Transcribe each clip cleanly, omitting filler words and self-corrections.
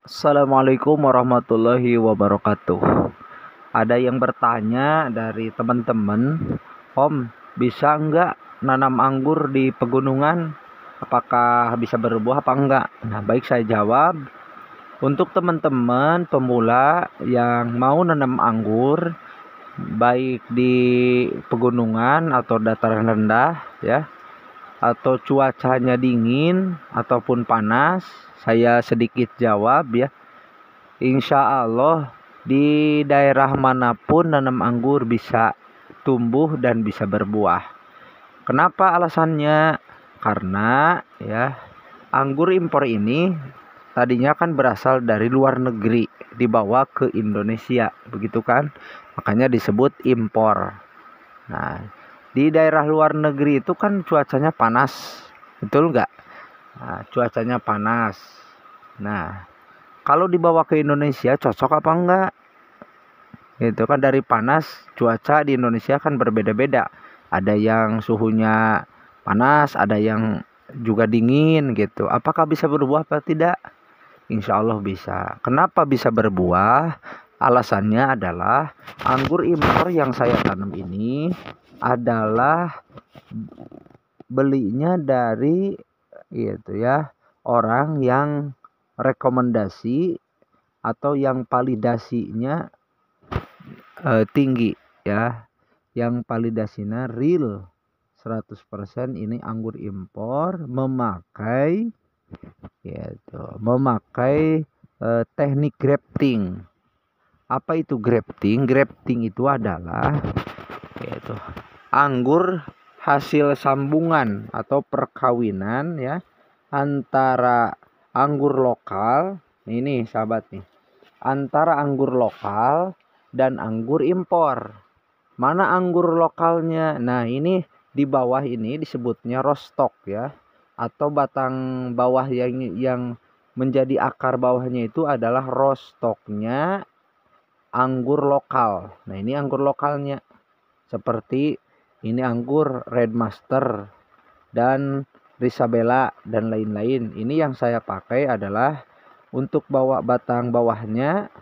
Assalamualaikum warahmatullahi wabarakatuh. Ada yang bertanya dari teman-teman, Om, bisa enggak nanam anggur di pegunungan? Apakah bisa berbuah apa enggak? Nah, baik saya jawab. Untuk teman-teman pemula yang mau nanam anggur, baik di pegunungan atau dataran rendah, ya, atau cuacanya dingin ataupun panas, saya sedikit jawab ya. Insya Allah di daerah manapun nanam anggur bisa tumbuh dan bisa berbuah. Kenapa alasannya? Karena ya anggur impor ini tadinya kan berasal dari luar negeri dibawa ke Indonesia, begitu kan? Makanya disebut impor. Nah, di daerah luar negeri itu kan cuacanya panas, betul nggak? Nah, cuacanya panas. Nah, kalau dibawa ke Indonesia cocok apa enggak? Itu kan dari panas, cuaca di Indonesia kan berbeda-beda. Ada yang suhunya panas, ada yang juga dingin gitu. Apakah bisa berbuah atau tidak? Insya Allah bisa. Kenapa bisa berbuah? Alasannya adalah anggur impor yang saya tanam ini adalah belinya dari gitu ya, orang yang rekomendasi atau yang validasinya tinggi ya, yang validasinya real 100% ini anggur impor memakai teknik grafting. Apa itu grafting? Grafting itu adalah yaitu anggur hasil sambungan atau perkawinan ya antara anggur lokal, ini sahabat nih, antara anggur lokal dan anggur impor. Mana anggur lokalnya? Nah, ini di bawah ini disebutnya rostok ya, atau batang bawah yang menjadi akar bawahnya itu adalah rostoknya anggur lokal. Nah, ini anggur lokalnya. Seperti ini anggur Red Master dan Risabella dan lain-lain. Ini yang saya pakai adalah untuk bawa batang bawahnya.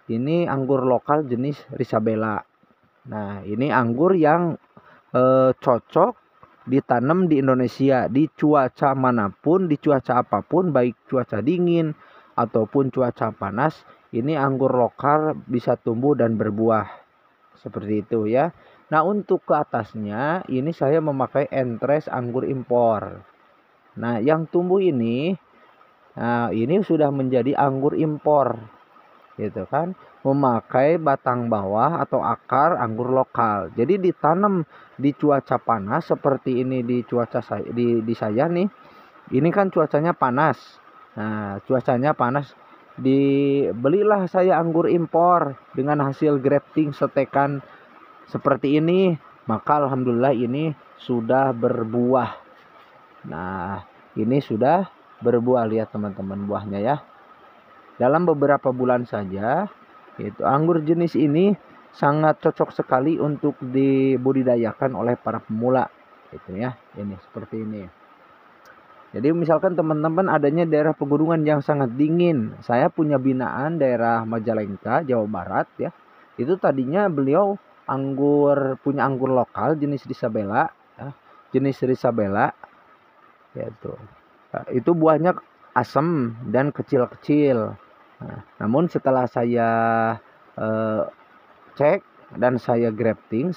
Ini anggur lokal jenis Risabella. Nah, ini anggur yang cocok ditanam di Indonesia di cuaca manapun, di cuaca apapun, baik cuaca dingin ataupun cuaca panas. Ini anggur lokal bisa tumbuh dan berbuah seperti itu ya. Nah, untuk ke atasnya ini saya memakai entres anggur impor. Nah, yang tumbuh ini, nah ini sudah menjadi anggur impor, gitu kan? Memakai batang bawah atau akar anggur lokal. Jadi ditanam di cuaca panas seperti ini di cuaca saya di saya nih. Ini kan cuacanya panas. Nah, cuacanya panas, dibelilah saya anggur impor dengan hasil grafting setekan seperti ini, maka alhamdulillah ini sudah berbuah. Nah, ini sudah berbuah, lihat teman-teman buahnya ya. Dalam beberapa bulan saja, itu anggur jenis ini sangat cocok sekali untuk dibudidayakan oleh para pemula. Gitu ya. Ini seperti ini. Jadi misalkan teman-teman adanya daerah pegunungan yang sangat dingin. Saya punya binaan daerah Majalengka, Jawa Barat ya. Itu tadinya beliau punya anggur lokal jenis Risabella ya. Jenis Risabella yaitu. Itu buahnya asam dan kecil-kecil. Nah, namun setelah saya cek dan saya grafting,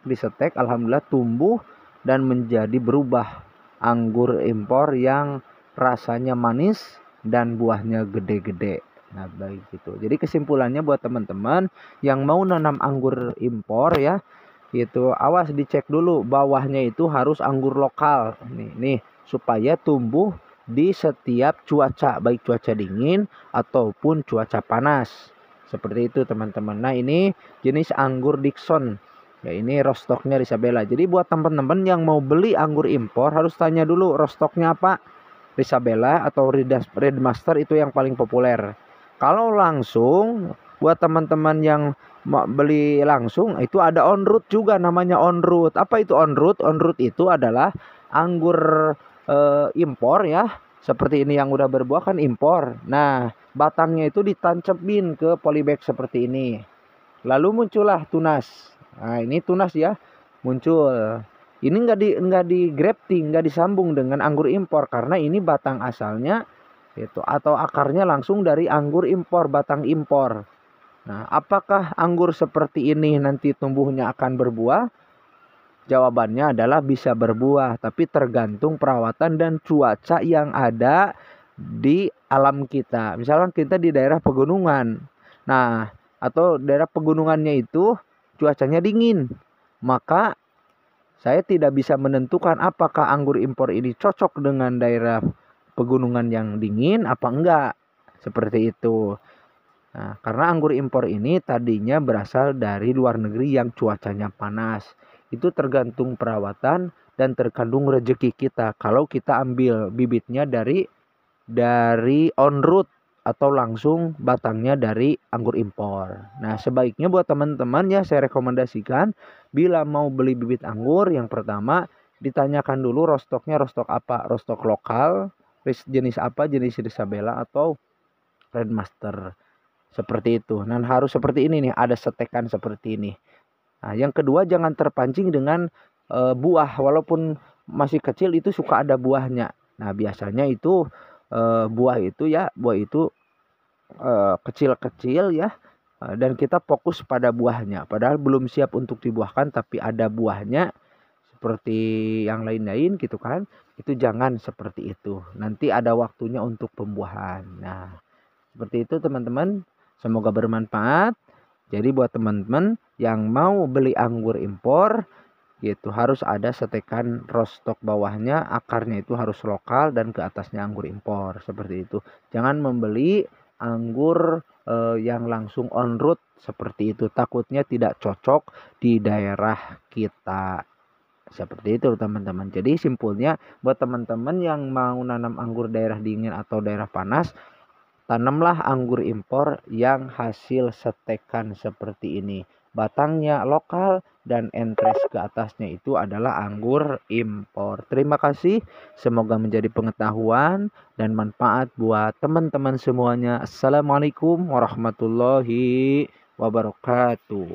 disetek, alhamdulillah tumbuh dan menjadi berubah anggur impor yang rasanya manis dan buahnya gede-gede. Nah, baik itu. Jadi kesimpulannya buat teman-teman yang mau nanam anggur impor ya, itu awas dicek dulu bawahnya itu harus anggur lokal. Nih supaya tumbuh di setiap cuaca, baik cuaca dingin ataupun cuaca panas. Seperti itu teman-teman. Nah, ini jenis anggur Dickson. Ya, ini rostoknya Risabella. Jadi buat teman-teman yang mau beli anggur impor harus tanya dulu rostoknya apa. Risabella atau Red Master itu yang paling populer. Kalau langsung buat teman-teman yang beli langsung itu ada on route juga, namanya on route. Apa itu on route? On route itu adalah anggur impor ya, seperti ini yang udah berbuah kan impor. Nah, batangnya itu ditancapin ke polybag seperti ini. Lalu muncullah tunas. Nah, ini tunas ya, muncul. Ini nggak di grafting, nggak disambung dengan anggur impor karena ini batang asalnya itu atau akarnya langsung dari anggur impor, batang impor. Nah, apakah anggur seperti ini nanti tumbuhnya akan berbuah? Jawabannya adalah bisa berbuah, tapi tergantung perawatan dan cuaca yang ada di alam kita. Misalkan kita di daerah pegunungan. Nah, atau daerah pegunungannya itu cuacanya dingin. Maka saya tidak bisa menentukan apakah anggur impor ini cocok dengan daerah pegunungan yang dingin apa enggak. Seperti itu. Nah, karena anggur impor ini tadinya berasal dari luar negeri yang cuacanya panas. Itu tergantung perawatan dan terkandung rezeki kita. Kalau kita ambil bibitnya dari on root atau langsung batangnya dari anggur impor. Nah, sebaiknya buat teman-teman ya saya rekomendasikan bila mau beli bibit anggur yang pertama ditanyakan dulu rostoknya rostok apa? Rostok lokal, jenis apa? Jenis Isabella atau Red Master. Seperti itu. Dan harus seperti ini nih, ada setekan seperti ini. Nah, yang kedua jangan terpancing dengan buah walaupun masih kecil itu suka ada buahnya. Nah, biasanya itu buah itu kecil-kecil ya. Dan kita fokus pada buahnya. Padahal belum siap untuk dibuahkan tapi ada buahnya seperti yang lain-lain gitu kan. Itu jangan seperti itu. Nanti ada waktunya untuk pembuahan. Nah, seperti itu teman-teman. Semoga bermanfaat. Jadi buat teman-teman yang mau beli anggur impor gitu harus ada setekan rostok bawahnya, akarnya itu harus lokal dan ke atasnya anggur impor seperti itu. Jangan membeli anggur yang langsung on root seperti itu, takutnya tidak cocok di daerah kita. Seperti itu teman-teman. Jadi simpulnya buat teman-teman yang mau nanam anggur daerah dingin atau daerah panas, tanamlah anggur impor yang hasil setekan seperti ini. Batangnya lokal dan entres ke atasnya itu adalah anggur impor. Terima kasih. Semoga menjadi pengetahuan dan manfaat buat teman-teman semuanya. Assalamualaikum warahmatullahi wabarakatuh.